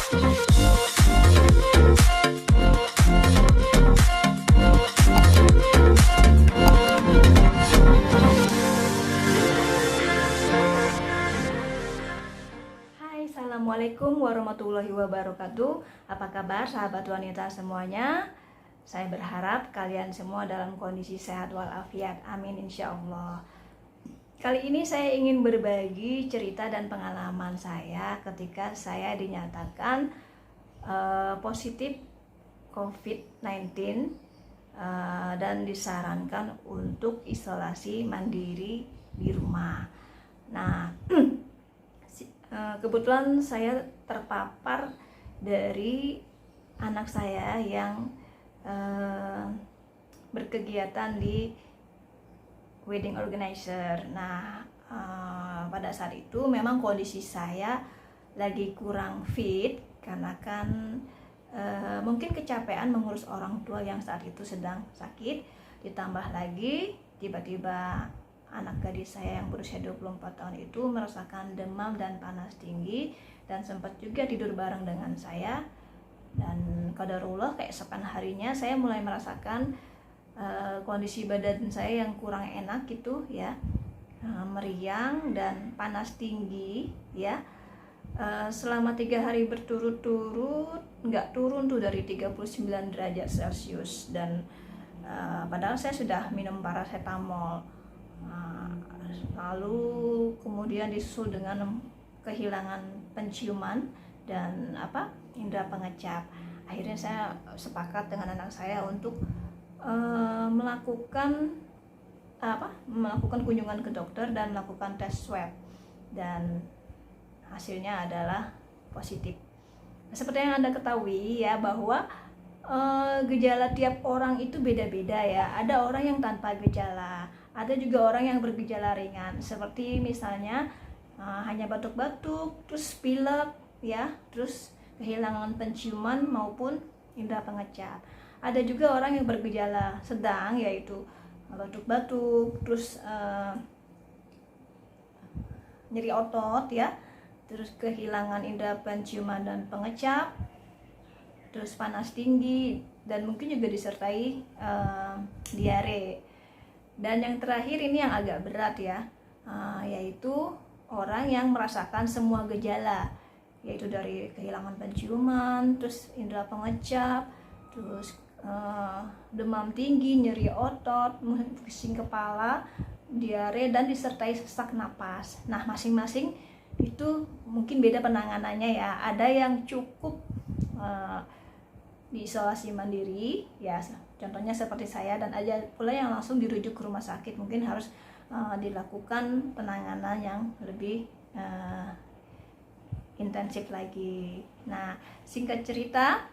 Assalamualaikum warahmatullahi wabarakatuh. Apa kabar sahabat wanita semuanya? Saya berharap kalian semua dalam kondisi sehat walafiat. Amin insya Allah. Kali ini saya ingin berbagi cerita dan pengalaman saya ketika saya dinyatakan positif COVID-19 dan disarankan untuk isolasi mandiri di rumah. Nah, kebetulan saya terpapar dari anak saya yang berkegiatan di wedding organizer. Nah, pada saat itu memang kondisi saya lagi kurang fit karena kan mungkin kecapean mengurus orang tua yang saat itu sedang sakit, ditambah lagi tiba-tiba anak gadis saya yang berusia 24 tahun itu merasakan demam dan panas tinggi dan sempat juga tidur bareng dengan saya. Dan qadarullah keesokan harinya saya mulai merasakan kondisi badan saya yang kurang enak gitu ya, meriang dan panas tinggi ya. Selama 3 hari berturut-turut nggak turun tuh dari 39 derajat Celcius dan padahal saya sudah minum paracetamol. Lalu kemudian disusul dengan kehilangan penciuman dan indera pengecap. Akhirnya saya sepakat dengan anak saya untuk melakukan kunjungan ke dokter dan melakukan tes swab, dan hasilnya adalah positif. Seperti yang Anda ketahui ya, bahwa gejala tiap orang itu beda-beda ya. Ada orang yang tanpa gejala, ada juga orang yang bergejala ringan, seperti misalnya hanya batuk-batuk, terus pilek ya, terus kehilangan penciuman maupun indera pengecap. Ada juga orang yang bergejala sedang, yaitu batuk-batuk, terus nyeri otot ya, terus kehilangan indera penciuman dan pengecap, terus panas tinggi, dan mungkin juga disertai diare. Dan yang terakhir ini yang agak berat ya, yaitu orang yang merasakan semua gejala, yaitu dari kehilangan penciuman, terus indera pengecap, terus demam tinggi, nyeri otot, pusing kepala, diare, dan disertai sesak napas. Nah, masing-masing itu mungkin beda penanganannya ya. Ada yang cukup diisolasi mandiri ya, contohnya seperti saya, dan ada pula yang langsung dirujuk ke rumah sakit, mungkin harus dilakukan penanganan yang lebih intensif lagi. Nah, singkat cerita,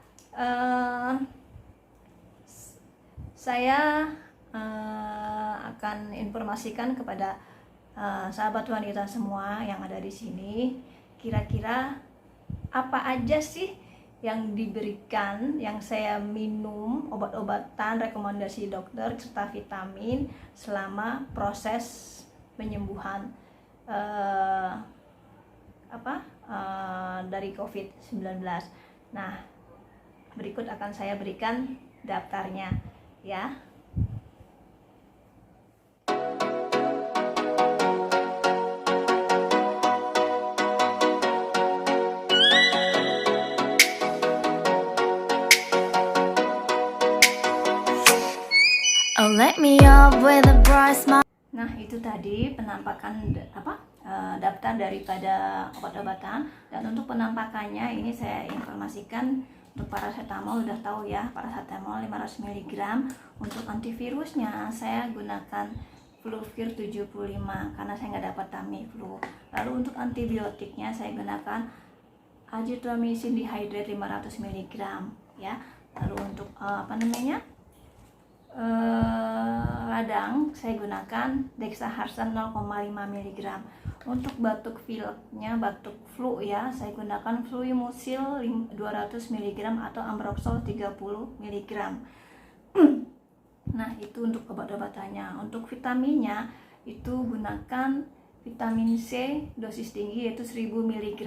saya akan informasikan kepada sahabat wanita semua yang ada di sini, kira-kira apa aja sih yang diberikan, yang saya minum, obat-obatan, rekomendasi dokter, serta vitamin selama proses penyembuhan dari COVID-19. Nah, berikut akan saya berikan daftarnya ya. Oh, let me up with a bright smile. Nah, itu tadi penampakan daftar daripada obat-obatan. Dan untuk penampakannya ini saya informasikan, untuk paracetamol udah tahu ya, paracetamol 500 mg. Untuk antivirusnya saya gunakan Fluovir 75 karena saya nggak dapat Tamiflu. Lalu untuk antibiotiknya saya gunakan Azithromycin dihydrate 500 mg ya. Lalu untuk radang saya gunakan Dexaharsan 0,5 mg. Untuk batuk pileknya, batuk flu ya, saya gunakan Fluimucil 200 mg atau Ambroxol 30 mg. Nah, itu untuk obat-obatannya. Untuk vitaminnya itu gunakan vitamin C dosis tinggi yaitu 1000 mg.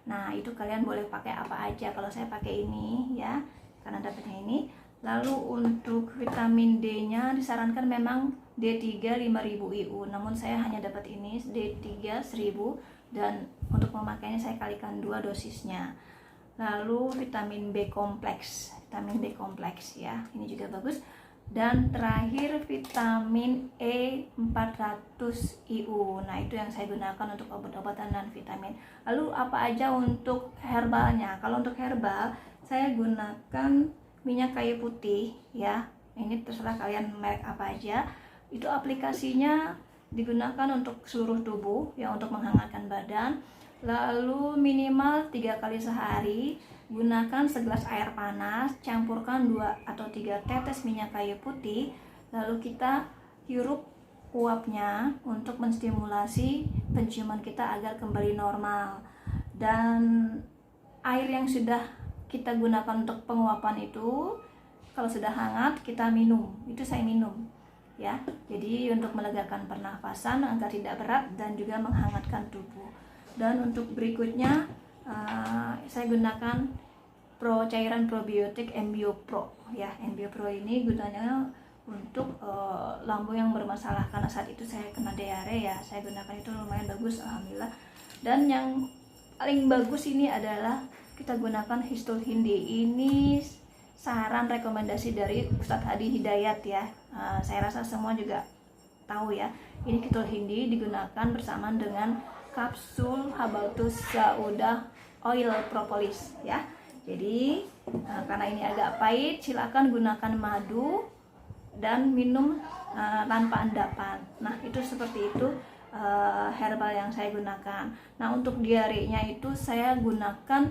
Nah itu kalian boleh pakai apa aja. Kalau saya pakai ini ya, karena dapatnya ini. Lalu untuk vitamin D-nya disarankan memang D3 5000 IU, namun saya hanya dapat ini D3 1000, dan untuk memakainya saya kalikan 2 dosisnya. Lalu vitamin B kompleks ya, ini juga bagus. Dan terakhir vitamin E 400 IU. Nah itu yang saya gunakan untuk obat-obatan dan vitamin. Lalu apa aja untuk herbalnya? Kalau untuk herbal saya gunakan minyak kayu putih ya, ini terserah kalian merek apa aja. Itu aplikasinya digunakan untuk seluruh tubuh ya, untuk menghangatkan badan. Lalu minimal 3 kali sehari gunakan segelas air panas, campurkan 2 atau 3 tetes minyak kayu putih, lalu kita hirup uapnya untuk menstimulasi penciuman kita agar kembali normal. Dan air yang sudah kita gunakan untuk penguapan itu kalau sudah hangat kita minum, itu saya minum ya. Jadi untuk melegakan pernafasan agar tidak berat dan juga menghangatkan tubuh. Dan untuk berikutnya saya gunakan cairan probiotik Embio Pro ya. Embio Pro ini gunanya untuk lambung yang bermasalah, karena saat itu saya kena diare ya, saya gunakan itu lumayan bagus alhamdulillah. Dan yang paling bagus ini adalah kita gunakan Histul Hindi. Ini saran rekomendasi dari Ustadz Hadi Hidayat ya. Saya rasa semua juga tahu ya. Ini Histul Hindi digunakan bersamaan dengan kapsul Habatus Sauda Oil Propolis ya. Jadi karena ini agak pahit, silakan gunakan madu dan minum tanpa endapan. Nah itu seperti itu herbal yang saya gunakan. Nah untuk diarenya itu saya gunakan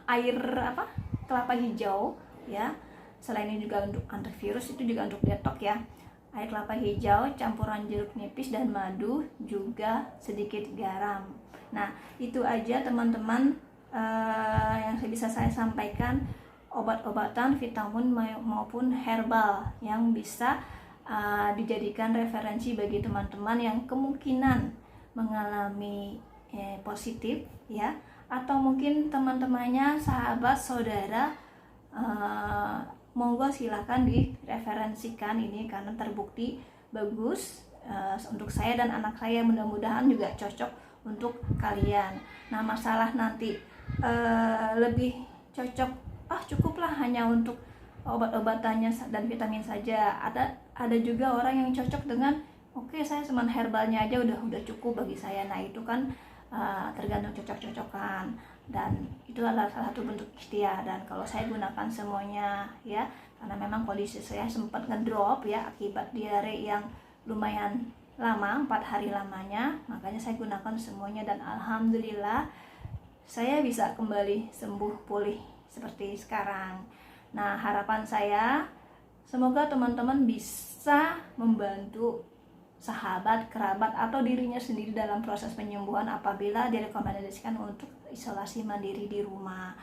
air kelapa hijau ya. Selain ini juga untuk antivirus, itu juga untuk detox ya. Air kelapa hijau campuran jeruk nipis dan madu, juga sedikit garam. Nah itu aja teman-teman yang bisa saya sampaikan, obat-obatan, vitamin maupun herbal yang bisa dijadikan referensi bagi teman-teman yang kemungkinan mengalami positif ya, atau mungkin teman-temannya, sahabat, saudara, monggo silahkan direferensikan ini karena terbukti bagus untuk saya dan anak saya, mudah-mudahan juga cocok untuk kalian. Nah masalah nanti lebih cocok, cukuplah hanya untuk obat-obatannya dan vitamin saja. Ada juga orang yang cocok dengan oke, saya cuma herbalnya aja udah cukup bagi saya. Nah itu kan tergantung cocok-cocokan, dan itu adalah salah satu bentuk ikhtiar. Dan kalau saya gunakan semuanya ya, karena memang kondisi saya sempat ngedrop ya akibat diare yang lumayan lama, 4 hari lamanya, makanya saya gunakan semuanya dan alhamdulillah saya bisa kembali sembuh pulih seperti sekarang. Nah harapan saya semoga teman-teman bisa membantu sahabat, kerabat, atau dirinya sendiri dalam proses penyembuhan apabila direkomendasikan untuk isolasi mandiri di rumah.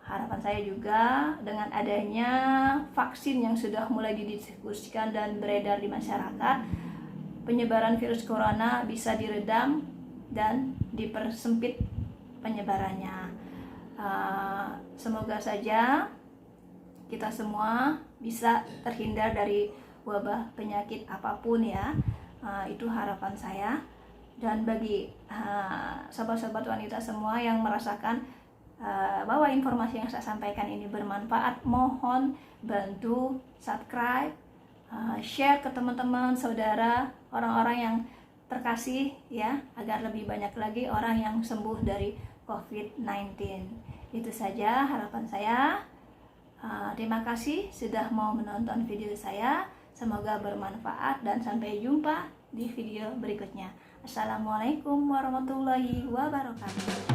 Harapan saya juga dengan adanya vaksin yang sudah mulai didiskusikan dan beredar di masyarakat, penyebaran virus corona bisa diredam dan dipersempit penyebarannya. Semoga saja kita semua bisa terhindar dari wabah penyakit apapun ya. Itu harapan saya. Dan bagi sobat-sobat wanita semua yang merasakan bahwa informasi yang saya sampaikan ini bermanfaat, mohon bantu subscribe, share ke teman-teman, saudara, orang-orang yang terkasih ya, agar lebih banyak lagi orang yang sembuh dari COVID-19. Itu saja harapan saya. Terima kasih sudah mau menonton video saya. Semoga bermanfaat dan sampai jumpa di video berikutnya. Assalamualaikum warahmatullahi wabarakatuh.